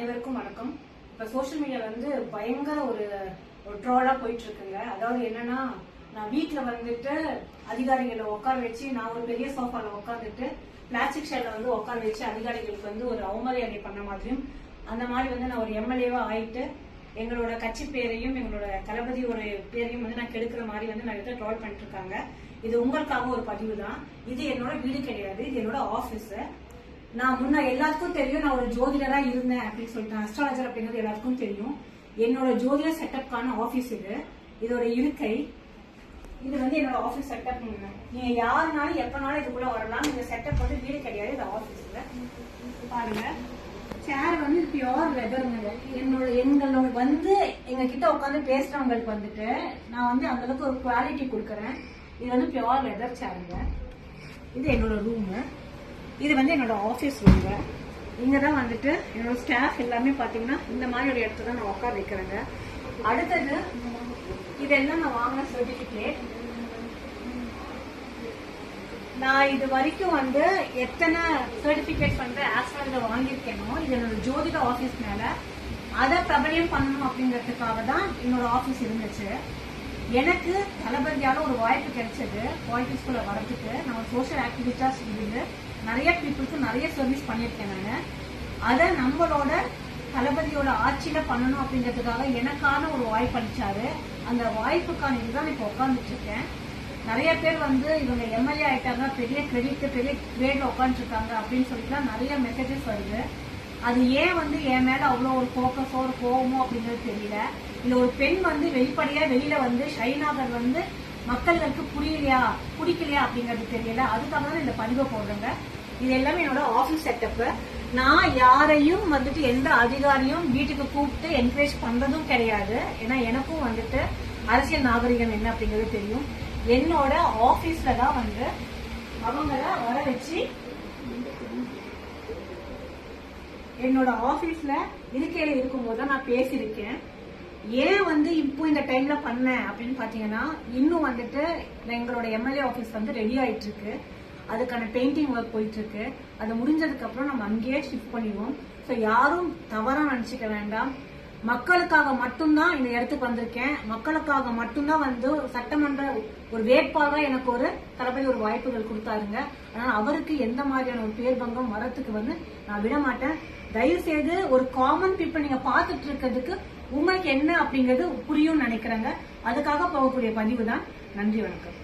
அனைவருக்கும் வணக்கம். இப்ப சோசியல் மீடியால பயங்கர ஒரு ட்ரோலா போயிட்டு இருக்குங்க. அதாவது என்னன்னா, நான் வீட்டுல அதிகாரிகளை உட்கார வச்சு, நான் ஒரு பெரிய சோஃபால உட்காந்துட்டு பிளாஸ்டிக் ஷேர்ல உட்கார வச்சு அதிகாரிகளுக்கு ஒரு அவமரியாதை பண்ண மாதிரியும், அந்த மாதிரி நான் ஒரு எம்எல்ஏவா ஆயிட்டு எங்களோட கட்சி பேரையும் எங்களோட தளபதி ஒரு பேரையும் நான் கெடுக்கிற மாதிரி நிறைய ட்ரோல் பண்ணிட்டு இருக்காங்க. இது உங்களுக்காக ஒரு பதிவு தான். இது என்னோட வீடு கிடையாது, இது என்னோட ஆபீஸ். நான் முன்ன எல்லாத்துக்கும் தெரியும், நான் ஒரு ஜோதிடரா இருந்தேன் அப்படின்னு சொல்லிட்டு, அஸ்ட்ராலஜர் அப்படிங்கிறது எல்லாத்துக்கும் தெரியும். என்னோட ஜோதிட செட்டப்கான ஆபீஸ் இது. இதோட இருக்கை இது என்னோட ஆபீஸ் செட்டப். நீங்க யாருனாலும் எப்பனாலும் இதுக்குள்ள வரலாம். இந்த செட்டப் வீடு கிடையாது, இது ஆபீஸ்ல. பாருங்க, சேர் பியோர் லெதருங்க. எங்களோட எங்க கிட்ட உட்காந்து பேசுறவங்களுக்கு நான் அந்த அளவுக்கு ஒரு குவாலிட்டி கொடுக்கறேன். இது பியோர் லெதர் சேருங்க. இது என்னோட ரூமு. இது என்னோட ஆபீஸ் ரூம்ங்க. இங்கதான் என்னோட ஸ்டாஃப் எல்லாமே பாத்தீங்கன்னா இந்த மாதிரி ஒரு இடத்துல நான் உட்கார வைக்கிறேங்க. அடுத்தது இதெல்லாம் நான் வாங்கின சர்டிபிகேட். நான் இது வரைக்கும் எத்தனை சர்டிபிகேட் ஆஸ்ட்ராலஜர் வாங்கியிருக்கேனோ, இது என்னோட ஜோதிட ஆபீஸ் மேல அதை பிரபலியம் பண்ணணும் அப்படிங்கறதுக்காக தான் என்னோட ஆபீஸ் இருந்துச்சு. எனக்கு தளபதியால ஒரு வாய்ப்பு கிடைச்சது பாலிடிக்ஸ்குள்ள வரதுக்கு. நான் ஒரு சோசியல் ஆக்டிவிஸ்டா இருந்து நிறைய பீப்புளுக்கு நிறைய சர்வீஸ் பண்ணியிருக்கேன். நான் அதை நம்மளோட தளபதியோட ஆட்சியில பண்ணணும் அப்படிங்கிறதுக்காக எனக்கான ஒரு வாய்ப்பு அளிச்சாரு. அந்த வாய்ப்புக்கான இதுதான் இப்ப உட்காந்துட்டு இருக்கேன். நிறைய பேர் இவங்க எம்எல்ஏ ஆயிட்டாங்க, பெரிய கிரெடிட் பெரிய கிரேட்ல உட்காந்துட்டு இருக்காங்க அப்படின்னு சொல்லிட்டு நிறைய மெசேஜஸ் வருது. அது ஏன் என் மேல அவ்வளவு ஒரு போக்கஸோ ஒரு கோவமோ அப்படிங்கிறது தெரியல. இல்ல ஒரு பெண் வெளிப்படையா வெளியில ஷைன் ஆகிறது மக்களுக்கு பிடிக்கலையா அப்படிங்கறது தெரியல. அதுக்காக தான் இந்த பதிவை போடுறேங்க. இது எல்லாமே என்னோட ஆபீஸ் செட்டப். நான் யாரையும் எந்த அதிகாரியும் வீட்டுக்கு கூப்பிட்டு என்கரேஜ் பண்றதும் கிடையாது. ஏன்னா எனக்கும் அரசியல் நாகரிகம் என்ன அப்படிங்கறது தெரியும். என்னோட ஆபீஸ்ல தான் அவங்கள வர வச்சு என்னோட ஆபீஸ்ல இருக்கையில இருக்கும்போது நான் பேசியிருக்கேன். ஏன் இப்போ இந்த டைம்ல பண்ணேன் அப்படின்னு பாத்தீங்கன்னா, இன்னும் எங்களோட எம்எல்ஏ ஆபீஸ் ரெடி ஆயிட்டு இருக்கு. அதுக்கான பெயிண்டிங் ஒர்க் போயிட்டு இருக்கு. அது முடிஞ்சதுக்கு அப்புறம் நம்ம அங்கேயே ஷிஃப்ட் பண்ணிடுவோம். ஸோ யாரும் தவறா நினைச்சுக்க வேண்டாம். மக்களுக்காக மட்டும்தான் இந்த இடத்துக்கு வந்திருக்கேன். மக்களுக்காக மட்டும்தான் சட்டமன்ற ஒரு வேட்பாளராக எனக்கு ஒரு தளபதி ஒரு வாய்ப்புகள் கொடுத்தாருங்க. அதனால அவருக்கு எந்த மாதிரியான ஒரு பேர் பங்கம் வரத்துக்கு நான் விட மாட்டேன். தயவு செய்து ஒரு காமன் பீப்புள் நீங்க பாத்துட்டு இருக்கிறதுக்கு உங்களுக்கு என்ன அப்படிங்கிறது புரியும் நினைக்கிறேங்க. அதுக்காக போகக்கூடிய பதிவு தான். நன்றி, வணக்கம்.